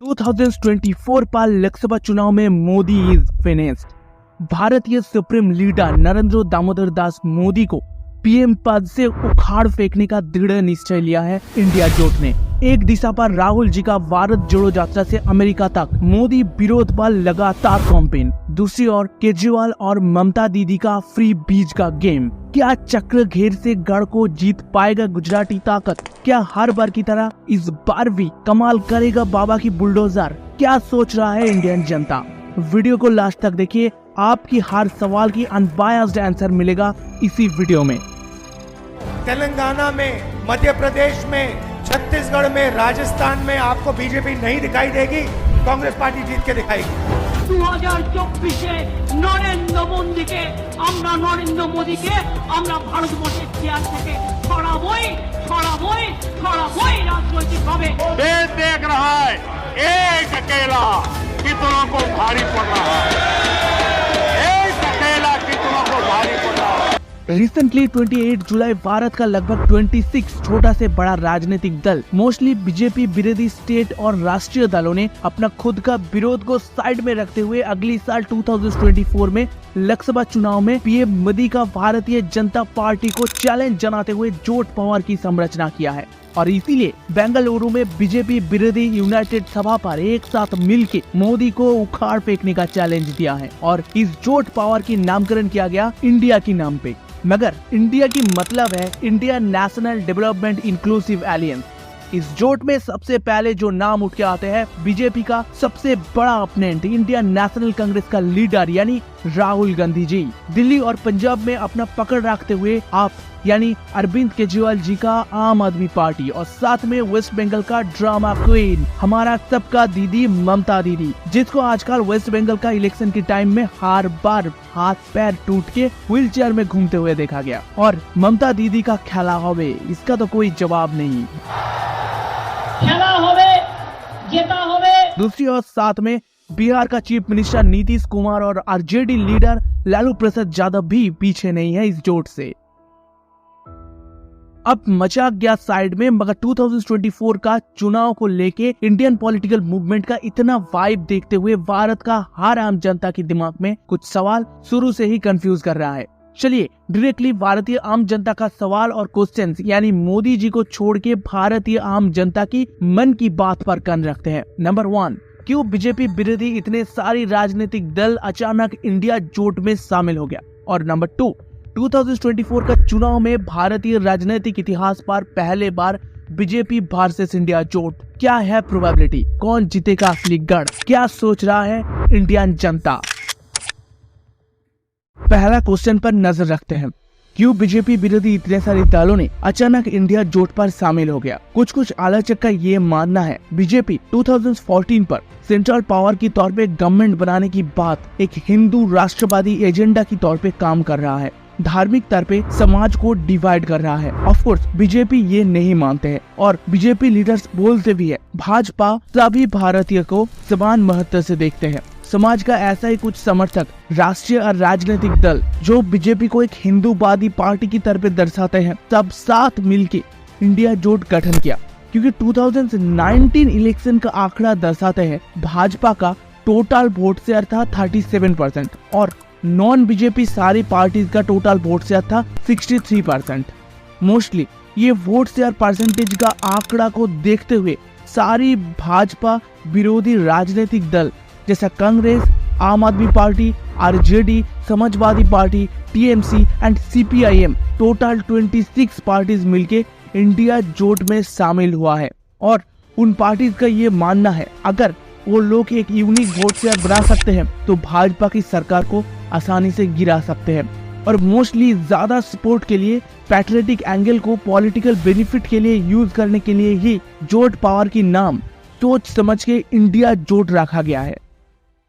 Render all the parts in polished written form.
2024 पाल लोकसभा चुनाव में Modi is finished. भारतीय सुप्रीम लीडर नरेंद्र दामोदर दास मोदी को पीएम पद से उखाड़ फेंकने का दृढ़ निश्चय लिया है इंडिया जोट ने। एक दिशा पर राहुल जी का भारत जोड़ो यात्रा से अमेरिका तक मोदी विरोध पर लगातार कैंपेन, दूसरी ओर केजरीवाल और ममता दीदी का फ्री बीज का गेम। क्या चक्र घेर से गढ़ को जीत पाएगा गुजराती ताकत? क्या हर बार की तरह इस बार भी कमाल करेगा बाबा की बुलडोजर? क्या सोच रहा है इंडियन जनता? वीडियो को लास्ट तक देखिए, आपकी हर सवाल की अनबायस्ड आंसर मिलेगा इसी वीडियो में। तेलंगाना में, मध्य प्रदेश में, छत्तीसगढ़ में, राजस्थान में आपको बीजेपी नहीं दिखाई देगी, कांग्रेस पार्टी जीत के दिखाएगी। 2024 नरेंद्र मोदी के ভারতবর্ষের চেয়ার থেকে ছড়াবই রাজনৈতিক ভাবে। देश देख रहा है एक अकेला कितनों को भारी पड़ रहा है, एक अकेला कितनों को भारी पड़ रहा है। रिसेंटली 28 जुलाई भारत का लगभग 26 छोटा से बड़ा राजनीतिक दल, मोस्टली बीजेपी विरोधी स्टेट और राष्ट्रीय दलों ने अपना खुद का विरोध को साइड में रखते हुए अगली साल 2024 में लोकसभा चुनाव में पीएम मोदी का भारतीय जनता पार्टी को चैलेंज जनाते हुए जोट पावर की संरचना किया है। और इसीलिए बेंगलुरु में बीजेपी विरोधी यूनाइटेड सभा पर एक साथ मिलकर मोदी को उखाड़ फेंकने का चैलेंज दिया है और इस जोट पावर की नामकरण किया गया इंडिया के नाम पे। मगर इंडिया की मतलब है India national development inclusive aliens. इस जोट में सबसे पहले जो नाम उठ के आते हैं बीजेपी का सबसे बड़ा अपोनेंट इंडियन नेशनल कांग्रेस का लीडर यानी राहुल गांधी जी। दिल्ली और पंजाब में अपना पकड़ रखते हुए आप यानी अरविंद केजरीवाल जी का आम आदमी पार्टी और साथ में वेस्ट बंगाल का ड्रामा क्वीन हमारा सबका दीदी ममता दीदी, जिसको आजकल वेस्ट बंगाल का इलेक्शन के टाइम में हर बार हाथ पैर टूट के व्हील चेयर में घूमते हुए देखा गया। और ममता दीदी का खेला होवे, इसका तो कोई जवाब नहीं। খেলা হবে, জেতা হবে। दूसरी ओर साथ में बिहार का चीफ मिनिस्टर नीतीश कुमार और आरजेडी लीडर लालू प्रसाद यादव भी पीछे नहीं है इस जोट से। अब मचा गया साइड में, मगर 2024 का चुनाव को लेके इंडियन पॉलिटिकल मूवमेंट का इतना वाइब देखते हुए भारत का हर आम जनता के दिमाग में कुछ सवाल शुरू से ही कंफ्यूज कर रहा है। चलिए डायरेक्टली भारतीय आम जनता का सवाल और क्वेश्चंस यानी मोदी जी को छोड़ के भारतीय आम जनता की मन की बात पर कान रखते हैं। नंबर 1, क्यों बीजेपी विरोधी इतने सारी राजनीतिक दल अचानक इंडिया जोट में शामिल हो गया? और नंबर 2, 2024 का चुनाव में भारतीय राजनीतिक इतिहास पर पहले बार बीजेपी वर्सेस इंडिया जोट, क्या है प्रोबेबिलिटी? कौन जीतेगा असली गढ़? क्या सोच रहा है इंडियन जनता? पहला क्वेश्चन पर नजर रखते हैं, क्यों बीजेपी विरोधी इतने सारे दलों ने अचानक इंडिया जोट पर शामिल हो गया? कुछ आलोचक का ये मानना है बीजेपी 2014 पर सेंट्रल पावर की तौर पे गवर्नमेंट बनाने की बात एक हिंदू राष्ट्रवादी एजेंडा की तौर पे काम कर रहा है, धार्मिक तौर पे समाज को डिवाइड कर रहा है। ऑफ कोर्स बीजेपी ये नहीं मानते हैं और बीजेपी लीडर्स बोलते भी है भाजपा सभी भारतीय को समान महत्व से देखते हैं। समाज का ऐसा ही कुछ समर्थक राष्ट्रीय और राजनीतिक दल जो बीजेपी को एक हिंदूवादी पार्टी की तरफ दर्शाते हैं, सब साथ मिलके इंडिया जोट गठन किया। क्योंकि 2019 इलेक्शन का आंकड़ा दर्शाते हैं भाजपा का टोटल वोट शेयर था 37% और नॉन बीजेपी सारी पार्टीज का टोटल वोट शेयर था 63%। मोस्टली ये वोट शेयर परसेंटेज का आंकड़ा को देखते हुए सारी भाजपा विरोधी राजनीतिक दल जैसा कांग्रेस, आम आदमी party, RJD, Samajwadi party, TMC and CPIM total 26 parties मिलके इंडिया जोट में शामिल हुआ है। और उन पार्टीज का ये मानना है अगर वो लोग एक यूनिक वोट शेयर बना सकते हैं तो भाजपा की सरकार को आसानी से गिरा सकते हैं। और मोस्टली ज्यादा सपोर्ट के लिए पैट्रियटिक एंगल को पॉलिटिकल बेनिफिट के लिए यूज करने के लिए ही जोट पावर की नाम सोच समझ के इंडिया जोट रखा गया है।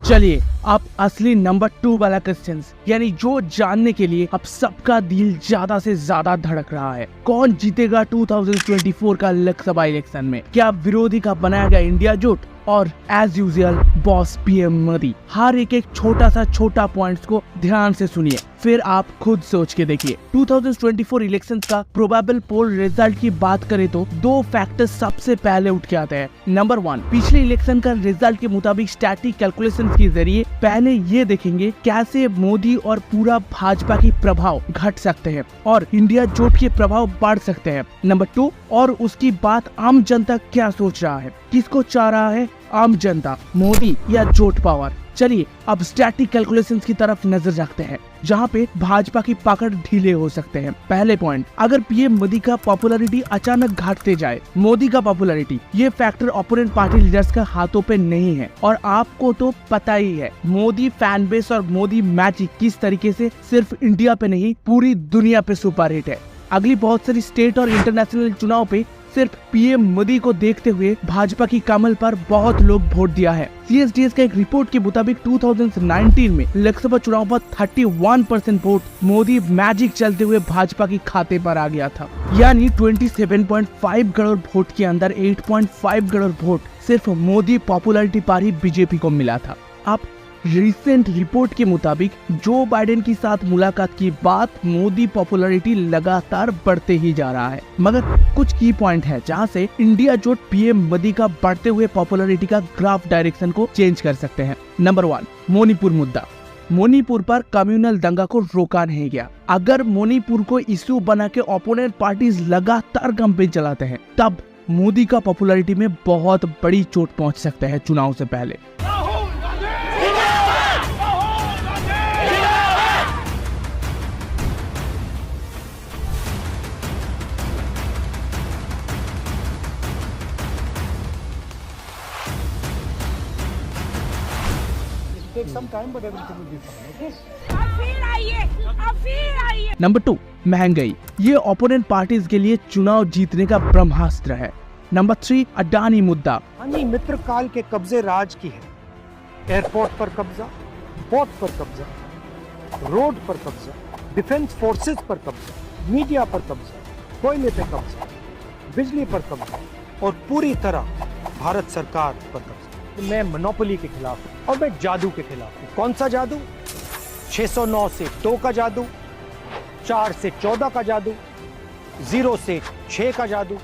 चलिए अब असली नंबर 2 वाला क्वेश्चन यानी जो जानने के लिए अब सबका दिल ज्यादा से ज्यादा धड़क रहा है, कौन जीतेगा 2024 का लोकसभा इलेक्शन में? क्या विरोधी का बनाया गया इंडिया जोट और as usual boss PM Modi? हर एक छोटा सा छोटा पॉइंट्स को ध्यान से सुनिए। फिर आप खुद सोच के देखिए। 2024 इलेक्शंस का प्रोबेबल पोल रिजल्ट की बात करें तो दो फैक्टर्स सबसे पहले उठ के आते हैं। नंबर 1, पिछले इलेक्शन का रिजल्ट के मुताबिक स्टैटिक कैलकुलेशन के जरिए पहले ये देखेंगे कैसे मोदी और पूरा भाजपा की प्रभाव घट सकते हैं और इंडिया जोट के प्रभाव बढ़ सकते हैं। नंबर 2, और उसकी बात आम जनता क्या सोच रहा है, किसको चाह रहा है आम जनता, मोदी या जोट पावर। चलिए अब स्टैटिक कैलकुलेशंस की तरफ नजर रखते हैं, जहां पे भाजपा की पकड़ ढीले हो सकते हैं। पहले पॉइंट, अगर पीएम मोदी का पॉपुलैरिटी अचानक घटते जाए, मोदी का पॉपुलैरिटी, ये फैक्टर ओपोनेंट पार्टी लीडर्स का हाथों पे नहीं है और आपको तो पता ही है मोदी फैन बेस और मोदी मैजिक किस तरीके से सिर्फ इंडिया पे नहीं पूरी दुनिया पे सुपरहिट है। अगली बहुत सारी स्टेट और इंटरनेशनल चुनाव पे सिर्फ पीएम मोदी को देखते हुए भाजपा की कमल पर बहुत लोग वोट दिया है। CSDS का एक रिपोर्ट के मुताबिक 2019 में लोकसभा चुनाव पर 31% वोट मोदी मैजिक चलते हुए भाजपा की खाते पर आ गया था। यानी 27.5 करोड़ वोट के अंदर 8.5 करोड़ वोट सिर्फ मोदी पॉपुलैरिटी पर ही बीजेपी को मिला था। अब रिसेंट रिपोर्ट के मुताबिक जो बाइडेन के साथ मुलाकात की बात, मोदी पॉपुलैरिटी लगातार बढ़ते ही जा रहा है। मगर कुछ की पॉइंट है जहां से इंडिया जोट पीएम मोदी का बढ़ते हुए पॉपुलैरिटी का ग्राफ डायरेक्शन को चेंज कर सकते हैं। नंबर 1, मणिपुर मुद्दा। मणिपुर पर कम्युनल दंगा को रोका नहीं गया। अगर मणिपुर को इश्यू बना के ओपोनेंट पार्टीज लगातार कैंपेन चलाते हैं, तब मोदी का पॉपुलैरिटी में बहुत बड़ी चोट पहुंच सकता है चुनाव से पहले। नंबर 2, महंगाई। ये ओपोनेंट पार्टीज के लिए चुनाव जीतने का ब्रह्मास्त्र है। नंबर 3, अडानी मुद्दा। अडानी मित्र काल के कब्जे राज की है। एयरपोर्ट पर कब्जा, पोर्ट पर कब्जा, रोड पर कब्जा, डिफेंस फोर्सेस पर कब्जा, मीडिया पर कब्जा, कोयले पे कब्जा, बिजली पर कब्जा और पूरी तरह भारत सरकार पर कब्जा। मैं मोनोपोली के खिलाफ हूं और मैं जादू के खिलाफ हूं। कौन सा जादू? 609 से 2 का जादू, 4 से 14 का जादू, 0 से 6 का जादू।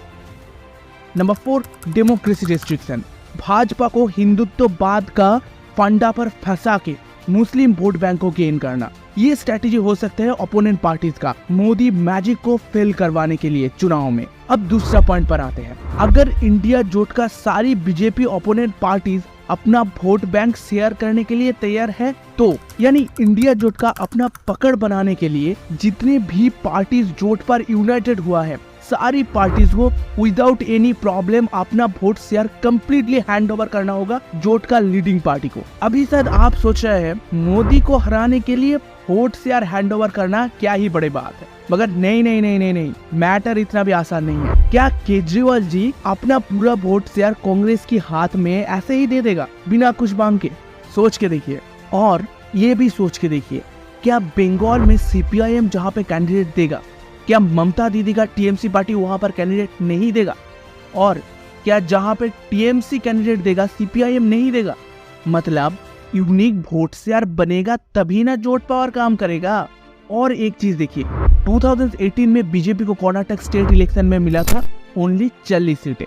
Number 4, democracy restriction. भाजपा को हिंदुत्ववाद का फंडा पर फंसा के मुस्लिम वोट बैंक को गेन करना, ये स्ट्रेटेजी हो सकता है ओपोनेंट पार्टीज का मोदी मैजिक को फेल करवाने के लिए चुनाव में। अब दूसरा पॉइंट पर आते हैं। अगर इंडिया जोट का सारी बीजेपी ओपोनेंट पार्टीज अपना वोट बैंक शेयर करने के लिए तैयार है, तो यानी इंडिया जोट का अपना पकड़ बनाने के लिए जितने भी पार्टीज जोट पर यूनाइटेड हुआ है, सारी पार्टीज को विदाउट एनी प्रॉब्लम अपना vote share completely hand over करना होगा जोट का लीडिंग पार्टी को। अभी शायद आप सोच रहे हैं मोदी को हराने के लिए वोट शेयर हैंड ओवर करना क्या ही बड़ी बात है, मगर नहीं, मैटर इतना भी आसान नहीं है। क्या केजरीवाल जी अपना पूरा वोट शेयर कांग्रेस के हाथ में ऐसे ही दे देगा बिना कुछ मांग के? सोच के देखिए। और ये भी सोच के देखिए, क्या बंगाल में CPIM जहाँ पे कैंडिडेट देगा, क्या ममता दीदी का TMC पार्टी वहां पर कैंडिडेट नहीं देगा? और क्या जहां पे TMC कैंडिडेट देगा CPIM नहीं देगा? मतलब यूनिक वोट शेयर बनेगा तभी ना जोट पावर काम करेगा। और एक चीज देखिए, 2018 में बीजेपी को कर्नाटक स्टेट इलेक्शन में मिला था ओनली 40 सीटें,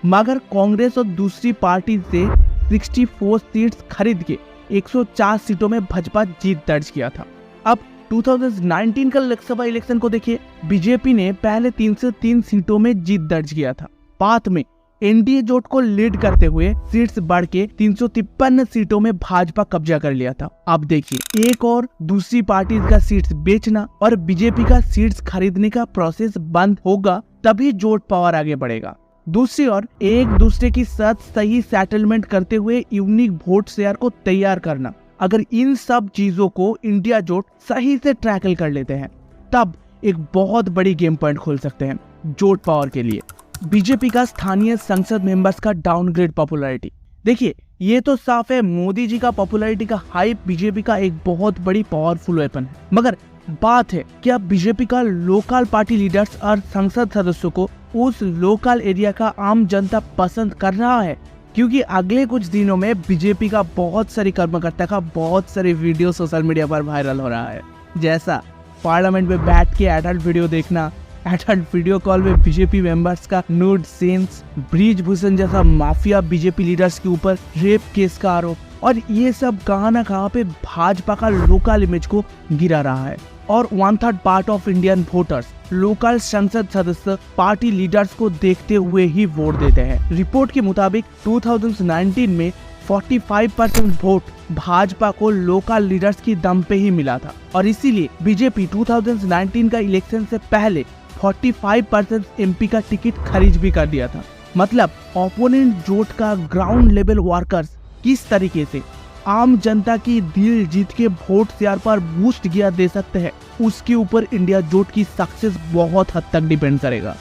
मगर कांग्रेस और दूसरी पार्टी से 64 सीट्स खरीद के 104 सीटों में भाजपा जीत दर्ज किया था। अब 2019 का लोकसभा इलेक्शन को देखिए, बीजेपी ने पहले 303 सीटों में जीत दर्ज किया था। बाद में एनडीए जोट को लीड करते हुए सीट्स बढ़ के 353 सीटों में भाजपा कब्जा कर लिया था। अब देखिए, एक और दूसरी पार्टी का सीट्स बेचना और बीजेपी का सीट्स खरीदने का प्रोसेस बंद होगा, तभी जोट पावर आगे बढ़ेगा। दूसरी ओर एक दूसरे की साथ सही सेटलमेंट करते हुए यूनिक वोट शेयर को तैयार करना, अगर इन सब चीजों को इंडिया जोट सही से टैकल कर लेते हैं, तब एक बहुत बड़ी गेम पॉइंट खोल सकते हैं जोट पावर के लिए। बीजेपी का स्थानीय संसद मेंबर्स का डाउनग्रेड पॉपुलैरिटी, देखिए ये तो साफ है मोदी जी का पॉपुलैरिटी का हाइप बीजेपी का एक बहुत बड़ी पावरफुल वेपन है। मगर बात है, क्या बीजेपी का लोकल पार्टी लीडर्स और संसद सदस्यों को उस लोकल एरिया का आम जनता पसंद कर रहा है? क्योंकि अगले कुछ दिनों में बीजेपी का बहुत सारी कार्यकर्ता का बहुत सारे वीडियो सोशल मीडिया पर वायरल हो रहा है। जैसा पार्लियामेंट में बैठ के एडल्ट वीडियो देखना, एडल्ट वीडियो कॉल में बीजेपी मेंबर्स का न्यूड सीन्स, ब्रिजभूषण जैसा माफिया बीजेपी लीडर्स के ऊपर रेप केस का आरोप, और ये सब कहाँ न कहाँ पे भाजपा का लोकल इमेज को गिरा रहा है। और 1/3 part of Indian voters local संसद सदस्य पार्टी लीडर्स को देखते हुए ही वोट देते हैं। रिपोर्ट के मुताबिक 2019 में 45% वोट भाजपा को लोकल लीडर्स की दम पे ही मिला था, और इसीलिए बीजेपी 2019 का इलेक्शन से पहले 45% एमपी का टिकट खरीद भी कर दिया था। मतलब ओपोनेंट जोट का ग्राउंड लेवल वर्कर्स किस तरीके से आम जनता की दिल जीत के वोट शेयर पर बूस्ट गियर दे सकते हैं, उसके ऊपर इंडिया जोट की सक्सेस बहुत हद तक डिपेंड करेगा।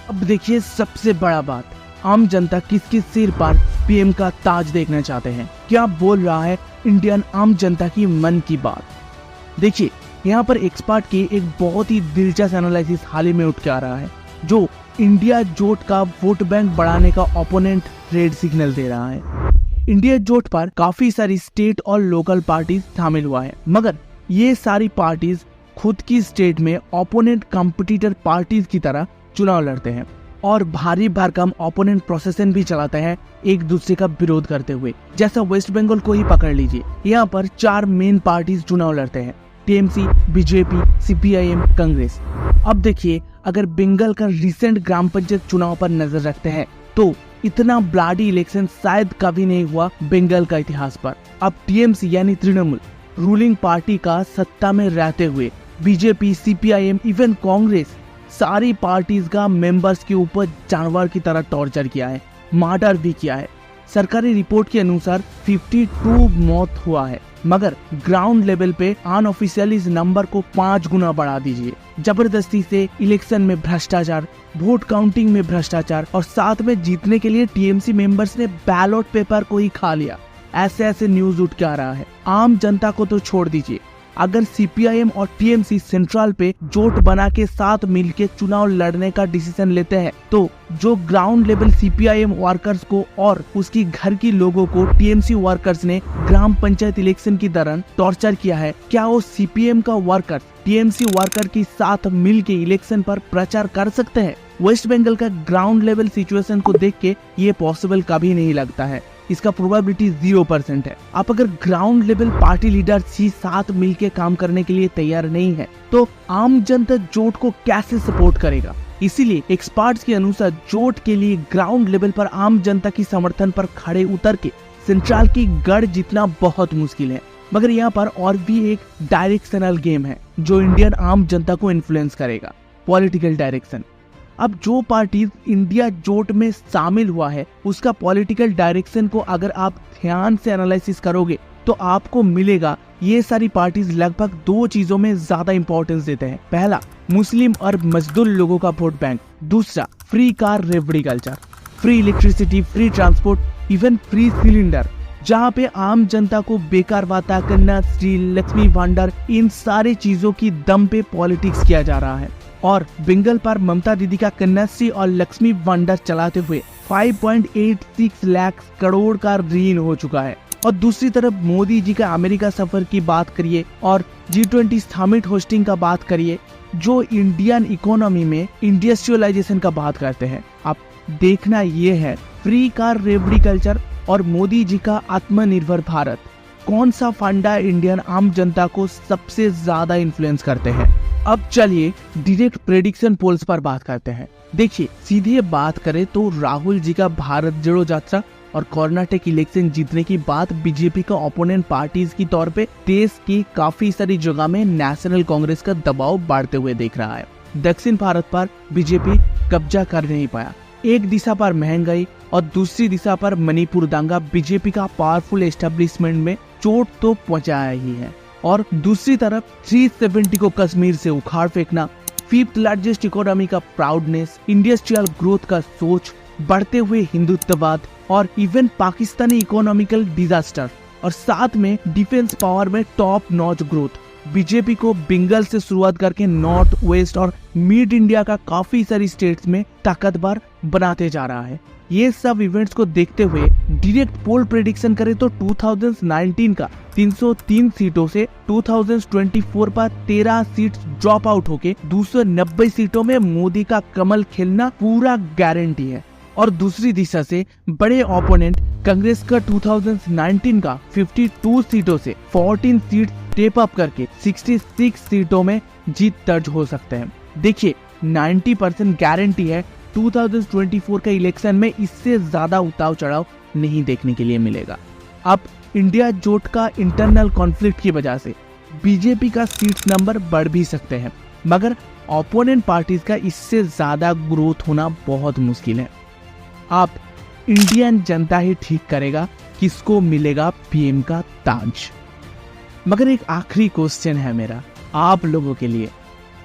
अब देखिए सबसे बड़ा बात, आम जनता किसके सिर पर पीएम का ताज देखना चाहते हैं। क्या बोल रहा है इंडियन आम जनता की मन की बात। देखिए यहाँ पर एक्सपर्ट की एक बहुत ही दिलचस्प एनालिसिस हाल ही में उठ के आ रहा है, जो इंडिया जोट का वोट बैंक बढ़ाने का ओपोनेंट रेड सिग्नल दे रहा है। इंडिया जोट पर काफी सारी स्टेट और लोकल पार्टीज शामिल हुआ है, मगर ये सारी पार्टीज खुद की स्टेट में ओपोनेंट कॉम्पिटिटर पार्टीज की तरह चुनाव लड़ते हैं और भारी भरकम ओपोनेंट प्रोसेसन भी चलाते हैं एक दूसरे का विरोध करते हुए। जैसा वेस्ट बंगाल को ही पकड़ लीजिए, यहाँ पर 4 मेन पार्टीज चुनाव लड़ते हैं, टीएमसी, बीजेपी, सीपीआईएम, कांग्रेस। अब देखिए अगर बंगाल का रिसेंट ग्राम पंचायत चुनाव पर नजर रखते हैं तो इतना ब्लाडी इलेक्शन शायद कभी नहीं हुआ बंगाल का इतिहास पर। अब टीएमसी यानी तृणमूल रूलिंग पार्टी का सत्ता में रहते हुए बीजेपी, सीपीआईएम, इवन कांग्रेस सारी पार्टीज का मेंबर्स के ऊपर जानवर की तरह टॉर्चर किया है, मर्डर भी किया है। सरकारी रिपोर्ट के अनुसार 52 मौत हुआ है, मगर ग्राउंड लेवल पे अनऑफिशियल इस नंबर को 5 गुना बढ़ा दीजिए। जबरदस्ती से इलेक्शन में भ्रष्टाचार, वोट काउंटिंग में भ्रष्टाचार, और साथ में जीतने के लिए टीएमसी मेंबर्स ने बैलेट पेपर को ही खा लिया। ऐसे न्यूज उठ के आ रहा है। आम जनता को तो छोड़ दीजिए, अगर सीपीआईएम और टीएमसी सेंट्रल पे जोट बना के साथ मिलके चुनाव लड़ने का डिसीजन लेते हैं, तो जो ग्राउंड लेवल सीपीआईएम वर्कर्स को और उसकी घर की लोगों को टीएमसी वर्कर्स ने ग्राम पंचायत इलेक्शन की दौरान टॉर्चर किया है, क्या वो सीपीएम का वर्कर टीएमसी वर्कर के साथ मिलके इलेक्शन पर प्रचार कर सकते हैं? वेस्ट बंगाल का ग्राउंड लेवल सिचुएशन को देख के ये पॉसिबल कभी नहीं लगता है। इसका प्रोबेबिलिटी 0% है। आप अगर ग्राउंड लेवल पार्टी लीडर्स ही साथ मिलके काम करने के लिए तैयार नहीं है, तो आम जनता जोट को कैसे सपोर्ट करेगा? इसीलिए एक्सपर्ट्स के अनुसार जोट के लिए ग्राउंड लेवल पर आम जनता की समर्थन पर खड़े उतर के सेंट्रल की गढ़ जीतना बहुत मुश्किल है। मगर यहाँ पर और भी एक डायरेक्शनल गेम है जो इंडियन आम जनता को इन्फ्लुएंस करेगा, पॉलिटिकल डायरेक्शन। अब जो पार्टी इंडिया जोट में शामिल हुआ है उसका पॉलिटिकल डायरेक्शन को अगर आप ध्यान से एनालिसिस करोगे तो आपको मिलेगा ये सारी पार्टीज लगभग 2 चीजों में ज्यादा इंपॉर्टेंस देते हैं। पहला, मुस्लिम और मजदूर लोगों का वोट बैंक। दूसरा, फ्री कार रेवड़ी culture, free electricity, free transport, even free cylinder, जहाँ पे आम जनता को बेकार वाता, कन्याश्री, लक्ष्मी भंडार, इन सारी चीजों की दम पे पॉलिटिक्स किया जा रहा है। और बंगाल पर ममता दीदी का कन्याश्री और लक्ष्मी भंडार चलाते हुए 5.86 लाख करोड़ का ऋण हो चुका है। और दूसरी तरफ मोदी जी का अमेरिका सफर की बात करिए और G20 समिट होस्टिंग का बात करिए, जो इंडियन इकोनॉमी में इंडस्ट्रियलाइजेशन का बात करते हैं। अब देखना ये है फ्री कार रेवड़ी कल्चर और मोदी जी का आत्मनिर्भर भारत, कौन सा फंडा इंडियन आम जनता को सबसे ज्यादा इन्फ्लुएंस करते हैं। अब चलिए डायरेक्ट प्रेडिक्शन पोल्स पर बात करते हैं। देखिए सीधे बात करें तो राहुल जी का भारत जोड़ो यात्रा और कर्नाटक इलेक्शन जीतने की बात बीजेपी का ओपोनेंट पार्टीज की तौर पे देश की काफी सारी जगह में नेशनल कांग्रेस का दबाव बढ़ते हुए देख रहा है। दक्षिण भारत पर बीजेपी कब्जा कर नहीं पाया। एक दिशा पर महंगाई और दूसरी दिशा पर मणिपुर दंगा बीजेपी का पावरफुल एस्टेब्लिशमेंट में चोट तो पहुंचाया ही है, और दूसरी तरफ 370 को कश्मीर से उखाड़ फेंकना, 5th लार्जेस्ट इकोनॉमी का प्राउडनेस, इंडस्ट्रियल ग्रोथ का सोच, बढ़ते हुए हिंदुत्ववाद और इवन पाकिस्तानी इकोनॉमिकल डिजास्टर, और साथ में डिफेंस पावर में टॉप नॉच ग्रोथ बीजेपी को बंगाल से शुरुआत करके नॉर्थ वेस्ट और मिड इंडिया का काफी सारी स्टेट्स में ताकतवर बनाते जा रहा है। ये सब इवेंट्स को देखते हुए डायरेक्ट पोल प्रेडिक्शन करें तो 2019 का 303 सीटों से 2024 पर 13 सीट्स ड्रॉप आउट होके 290 सीटों में मोदी का कमल खिलना पूरा गारंटी है। और दूसरी दिशा से बड़े ओपोनेंट कांग्रेस का 2019 का 52 सीटों से 14 सीट स्टेप अप करके 66 सीटों में जीत दर्ज हो सकते हैं। देखिए 90% गारंटी है 2024 का इलेक्शन में इससे ज्यादा उतार चढ़ाव नहीं देखने के लिए मिलेगा। अब इंडिया जोट का इंटरनल कॉन्फ्लिक्ट की वजह से बीजेपी का सीट नंबर बढ़ भी सकते हैं, मगर ओपोनेंट पार्टीज का इससे ज्यादा ग्रोथ होना बहुत मुश्किल है। आप इंडियन जनता ही ठीक करेगा किसको मिलेगा पीएम का ताज। मगर एक आखिरी क्वेश्चन है मेरा आप लोगों के लिए,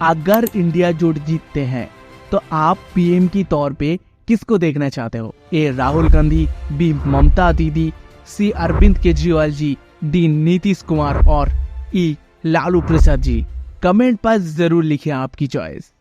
अगर इंडिया जोट जीतते हैं तो आप पीएम की तौर पे किसको देखना चाहते हो? ए राहुल गांधी, बी ममता दीदी, सी अरविंद केजरीवाल जी, डी नीतीश कुमार और ई लालू प्रसाद जी? कमेंट पर जरूर लिखिए आपकी चॉइस।